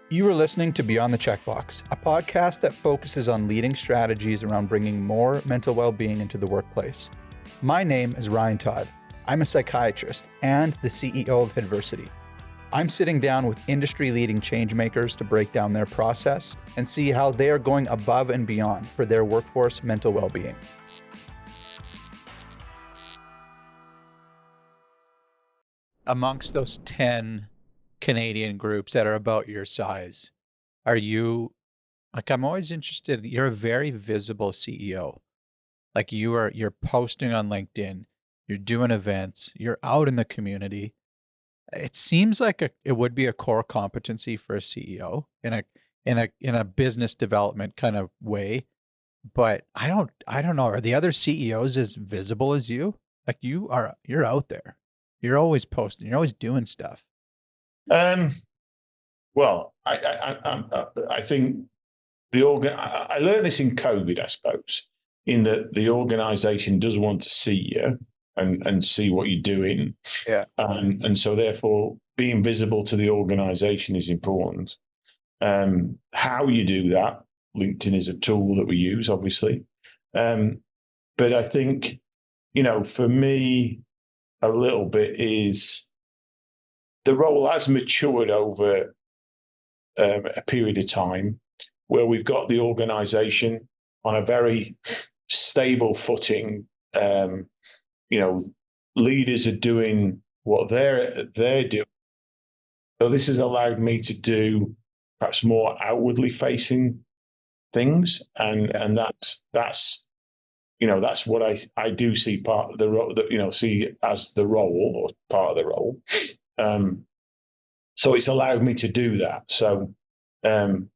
You are listening to Beyond the Checkbox, a podcast that focuses on leading strategies around bringing more mental well-being into the workplace. My name is Ryan Todd. I'm a psychiatrist and the CEO of Adversity. I'm sitting down with industry-leading change makers to break down their process and see how they are going above and beyond for their workforce mental well-being. Amongst those 10 Canadian groups that are about your size, are you, I'm always interested, you're a very visible CEO. Like you're posting on LinkedIn, you're doing events, you're out in the community. It seems like it would be a core competency for a CEO in a business development kind of way. But I don't know. Are the other CEOs as visible as you? Like you're out there. You're always posting. You're always doing stuff. Well, I think I learned this in COVID, I suppose, in that the organisation does want to see you and see what you're doing. Yeah. And so therefore being visible to the organisation is important. How you do that, LinkedIn is a tool that we use, obviously. But I think, for me, a little bit is the role has matured over a period of time where we've got the organisation on a very stable footing. Leaders are doing what they're doing. So this has allowed me to do perhaps more outwardly facing things, and that's what I do see part of the role that see as the role or part of the role. So it's allowed me to do that. So and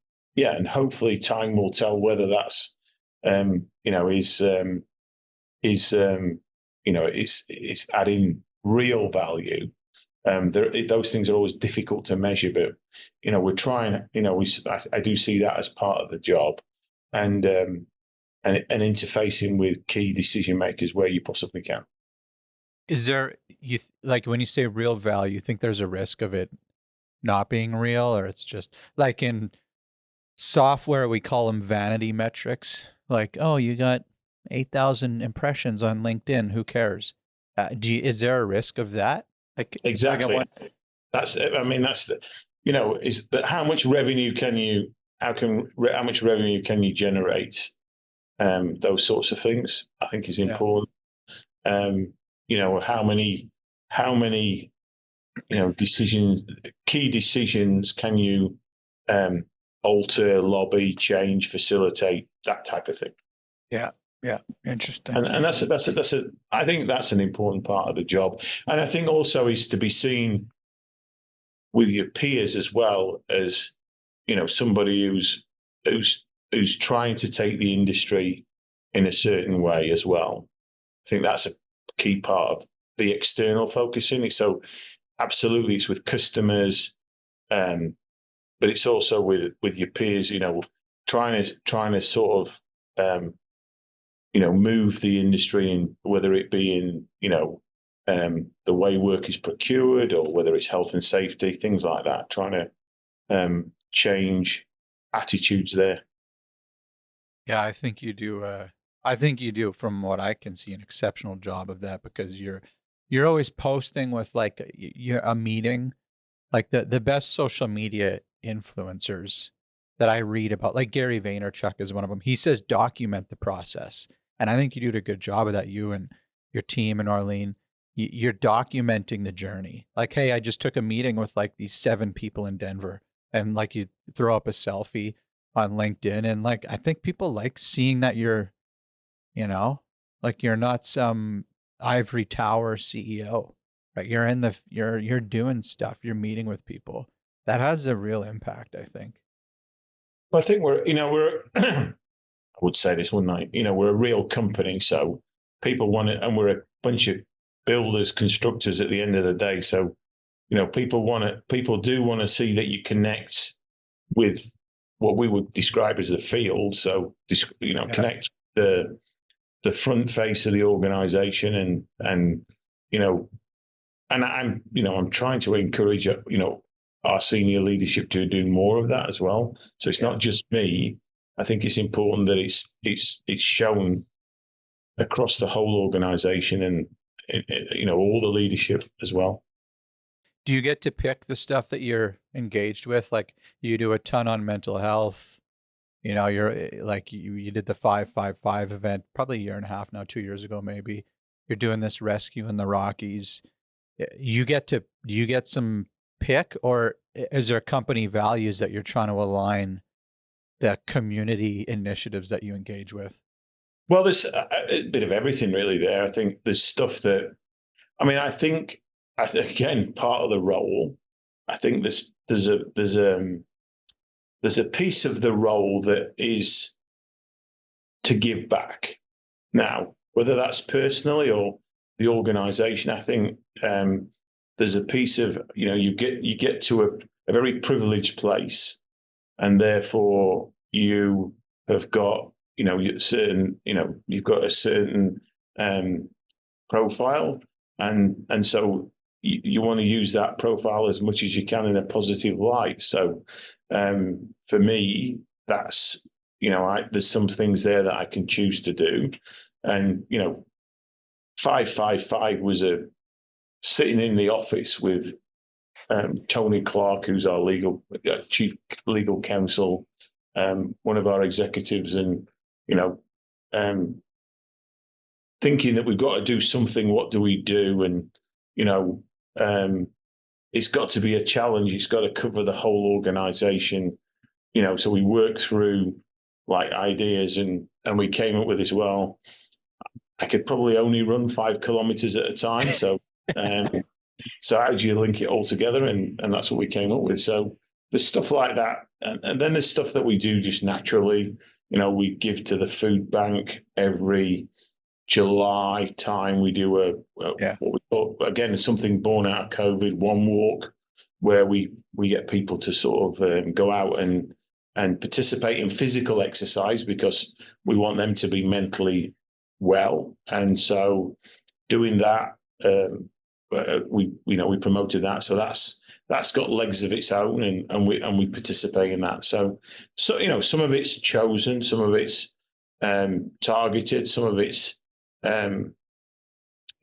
hopefully time will tell whether that's is adding real value. Those things are always difficult to measure, but we're trying. I do see that as part of the job, and interfacing with key decision makers where you possibly can. Is there like when you say real value, you think there's a risk of it not being real, or it's just like in software we call them vanity metrics? Like, oh, you got 8,000 impressions on LinkedIn. Who cares? Is there a risk of that? Like, exactly. That's the, is that how much revenue can you generate? Those sorts of things I think is important. How many key decisions can you alter, lobby, change, facilitate, that type of thing. Yeah, interesting. And I think that's an important part of the job. And I think also is to be seen with your peers as well as somebody who's trying to take the industry in a certain way as well. I think that's a key part of the external focusing. So absolutely, it's with customers, but it's also with your peers. Trying to sort of move the industry, in whether it be in the way work is procured or whether it's health and safety, things like that. Trying to change attitudes there. Yeah, I think you do. I think you do, from what I can see, an exceptional job of that, because you're always posting with like a meeting, like the best social media influencers that I read about, like Gary Vaynerchuk is one of them. He says document the process, and I think you do a good job of that. You and your team and Arlene, you're documenting the journey. Like, hey, I just took a meeting with like these 7 people in Denver, and like you throw up a selfie on LinkedIn, and like I think people like seeing that you're not some ivory tower CEO, right? You're doing stuff, you're meeting with people. That has a real impact, I think. Well, I think we're I would say this, wouldn't I? We're a real company, so people want it, and we're a bunch of builders, constructors at the end of the day. So, people do want to see that you connect with what we would describe as the field. So, connect the front face of the organization, and I'm trying to encourage our senior leadership to do more of that as well. So it's Yeah. not just me. I think it's important that it's shown across the whole organization and all the leadership as well. Do you get to pick the stuff that you're engaged with? Like you do a ton on mental health. You know, you're like you did the 555 event probably a year and a half now, 2 years ago maybe. You're doing this rescue in the Rockies. You get to do you get some pick, or is there company values that you're trying to align the community initiatives that you engage with? Well, there's a bit of everything really there. I think there's stuff that, I think again, part of the role, I think there's a piece of the role that is to give back. Yeah. Now, whether that's personally or the organisation, I think there's a piece of you get to a very privileged place, and therefore you have got you've got a certain profile, and so you want to use that profile as much as you can in a positive light. So for me, that's there's some things there that I can choose to do, and 555 was a sitting in the office with Tony Clark, who's our chief legal counsel, one of our executives, and um, thinking that we've got to do something. What do we do? And you know, um, it's got to be a challenge. It's got to cover the whole organisation. So we worked through like ideas, and we came up with this. Well, I could probably only run 5 kilometers at a time, so. So how do you link it all together? And that's what we came up with. So there's stuff like that. And then there's stuff that we do just naturally. We give to the food bank every July time. We do Yeah. what we call, again, something born out of COVID, one walk, where we get people to sort of go out and participate in physical exercise because we want them to be mentally well. And so doing that, we promoted that, so that's got legs of its own, and we participate in that. So some of it's chosen, some of it's targeted, some of it's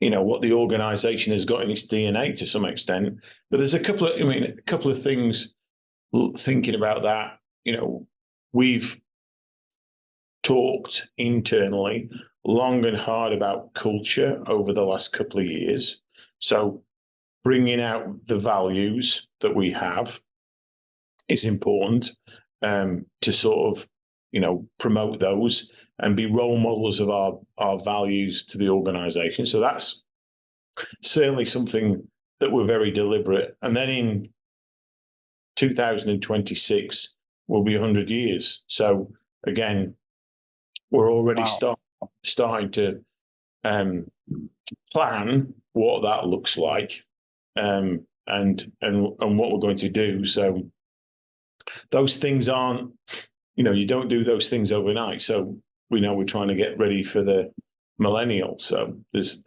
what the organisation has got in its DNA to some extent. But there's a couple of things thinking about that. We've talked internally long and hard about culture over the last couple of years. So bringing out the values that we have is important, to sort of, promote those and be role models of our values to the organisation. So that's certainly something that we're very deliberate. And then in 2026 will be 100 years. So again, we're already Wow. starting to plan what that looks like, and what we're going to do. So those things aren't, you don't do those things overnight. So we know we're trying to get ready for the millennial. So there's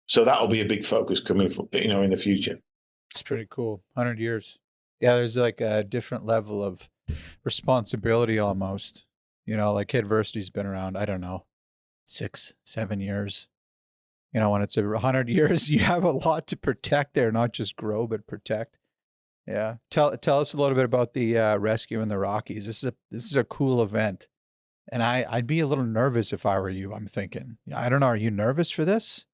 so that'll be a big focus coming in the future. It's pretty cool. 100 years. Yeah, there's like a different level of responsibility almost. Like Kidversity's been around, I don't know, 6, 7 years. When it's 100 years, you have a lot to protect there, not just grow, but protect. Yeah. Tell us a little bit about the rescue in the Rockies. This is a cool event. And I'd be a little nervous if I were you, I'm thinking. I don't know, are you nervous for this?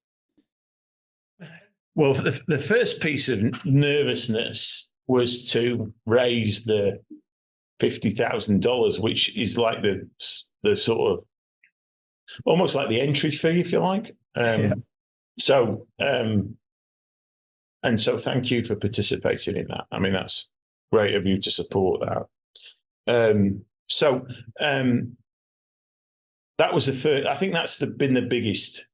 Well, the first piece of nervousness was to raise the $50,000, which is like the sort of almost like the entry fee, if you like. Yeah. So and so thank you for participating in that. I mean, that's great of you to support that. So that was the first. I think that's been the biggest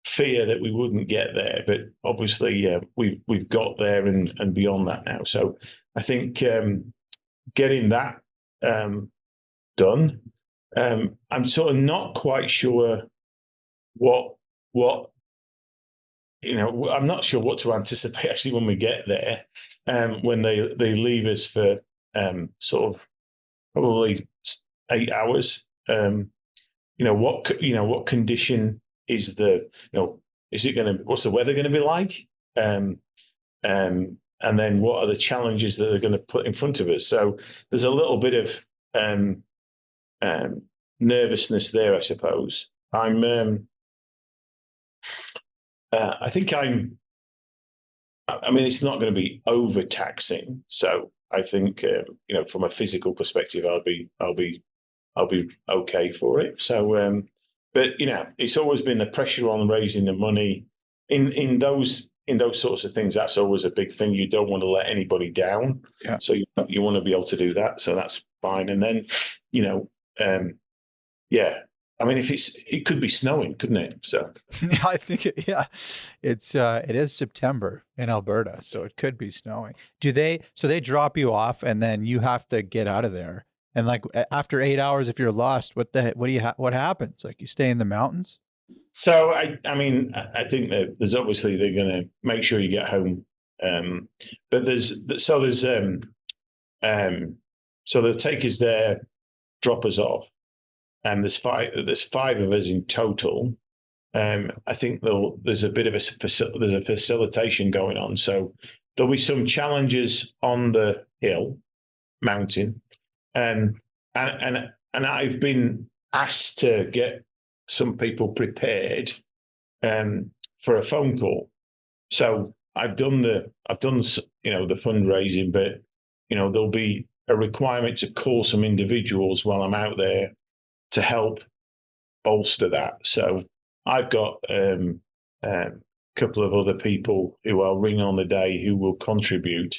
fear, that we wouldn't get there, but obviously we've got there and beyond that now. So I think getting that done. I'm sort of not quite sure what I'm not sure what to anticipate actually when we get there. When they leave us for sort of probably 8 hours. What condition is is it going to, what's the weather going to be like? Um, and then what are the challenges that they're going to put in front of us? So there's a little bit of um, um, nervousness there, I suppose. I think I mean, it's not going to be overtaxing. So I think, from a physical perspective, I'll be okay for it. So, but it's always been the pressure on raising the money in those sorts of things. That's always a big thing. You don't want to let anybody down, Yeah. so you want to be able to do that. So that's fine. And then, you know, yeah. I mean, it could be snowing, couldn't it? So Yeah, I think yeah, it is September in Alberta, so it could be snowing. So they drop you off and then you have to get out of there. And like after 8 hours, if you're lost, what happens? Like you stay in the mountains? So I mean, I think that there's obviously they're going to make sure you get home, but there's um, so they'll take us there, drop us off, and there's five of us in total. I think there's a bit of there's a facilitation going on, so there'll be some challenges on the mountain, um, and I've been asked to get some people prepared for a phone call. So I've done the fundraising, but there'll be a requirement to call some individuals while I'm out there to help bolster that. So I've got a couple of other people who I'll ring on the day who will contribute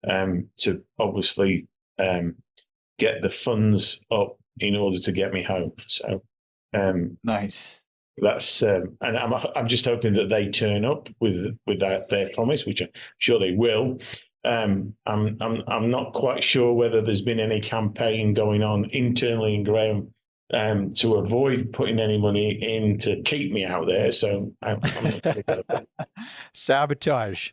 to obviously get the funds up in order to get me home. So Nice. that's and I'm just hoping that they turn up with their promise, which I'm sure they will. I'm not quite sure whether there's been any campaign going on internally in Graham to avoid putting any money in to keep me out there. So I'm not sure about that. Sabotage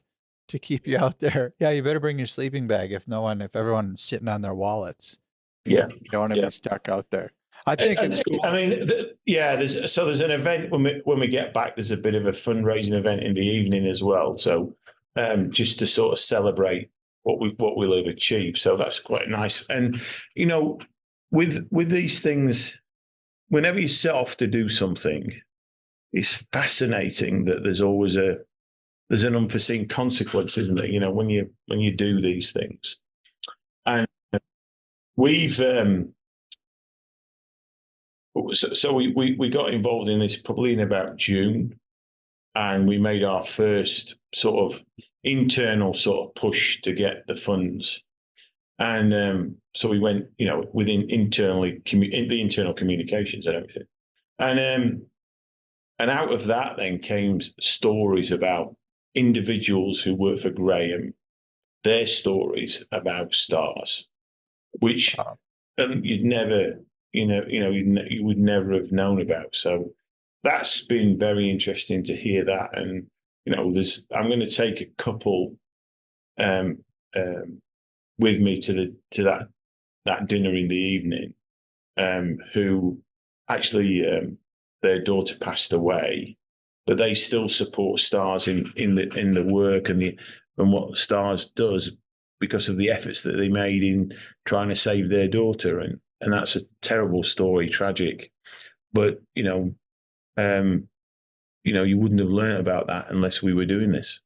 to keep you out there. Yeah, you better bring your sleeping bag if everyone's sitting on their wallets. Yeah, You don't want to yeah. be stuck out there. I think it's cool. I mean, there's an event when we get back. There's a bit of a fundraising event in the evening as well. So just to sort of celebrate what we'll have achieved. So that's quite nice. And with these things, whenever you set off to do something, it's fascinating that there's an unforeseen consequence, isn't there? When you do these things, and we've so we got involved in this probably in about June, and we made our first sort of internal sort of push to get the funds. And so we went, within the internal communications and everything. And out of that then came stories about individuals who work for Graham, their stories about stars, which Uh, you'd never, you would never have known about. So that's been very interesting to hear that. And I'm going to take a couple um, with me to that dinner in the evening, who actually their daughter passed away, but they still support Stars in the work and what Stars does because of the efforts that they made in trying to save their daughter, and that's a terrible story, tragic, but you wouldn't have learned about that unless we were doing this.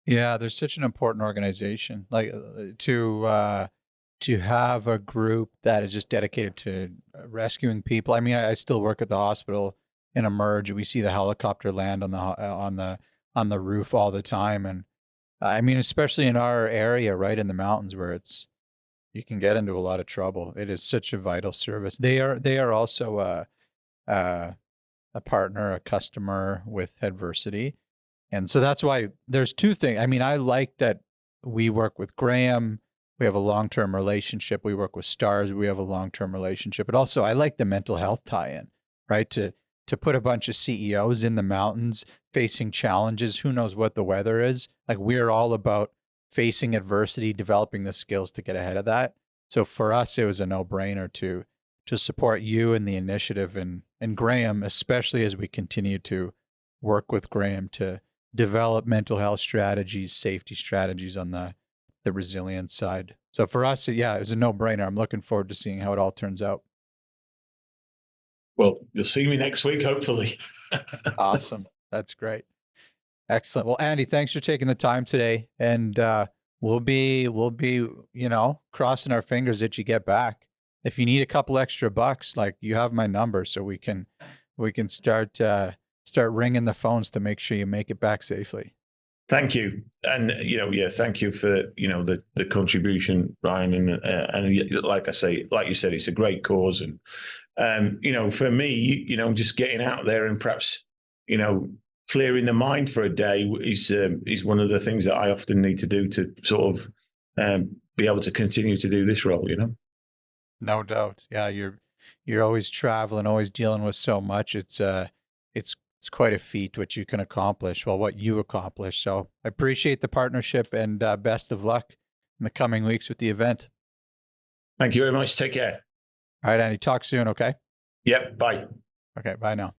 yeah, there's such an important organization. Like to have a group that is just dedicated to rescuing people. I mean, I still work at the hospital in a merge. We see the helicopter land on the roof all the time, and I mean, especially in our area, right in the mountains, where you can get into a lot of trouble. It is such a vital service. They are also a partner, a customer with Adversity, and so that's why there's two things. I mean, I like that we work with Graham. We have a long-term relationship. We work with Stars. We have a long-term relationship. But also, I like the mental health tie-in, right? to put a bunch of CEOs in the mountains facing challenges. Who knows what the weather is? Like, we're all about facing adversity, developing the skills to get ahead of that. So for us, it was a no-brainer to support you and the initiative, and Graham, especially as we continue to work with Graham to develop mental health strategies, safety strategies on the resilience side. So for us, yeah, it was a no-brainer. I'm looking forward to seeing how it all turns out. Well, you'll see me next week, hopefully. Awesome. That's great. Excellent. Well, Andy, thanks for taking the time today. And we'll be, crossing our fingers that you get back. If you need a couple extra bucks, like, you have my number, so we can start ringing the phones to make sure you make it back safely. Thank you, and yeah, thank you for the contribution, Ryan, and like I say, like you said, it's a great cause, and for me, just getting out there and perhaps clearing the mind for a day is one of the things that I often need to do to sort of be able to continue to do this role. No doubt. Yeah, you're always traveling, always dealing with so much. It's quite a feat what you can accomplish. Well, what you accomplish. So I appreciate the partnership, and best of luck in the coming weeks with the event. Thank you very much. Take care. All right, Andy. Talk soon. Okay. Yep. Bye. Okay. Bye now.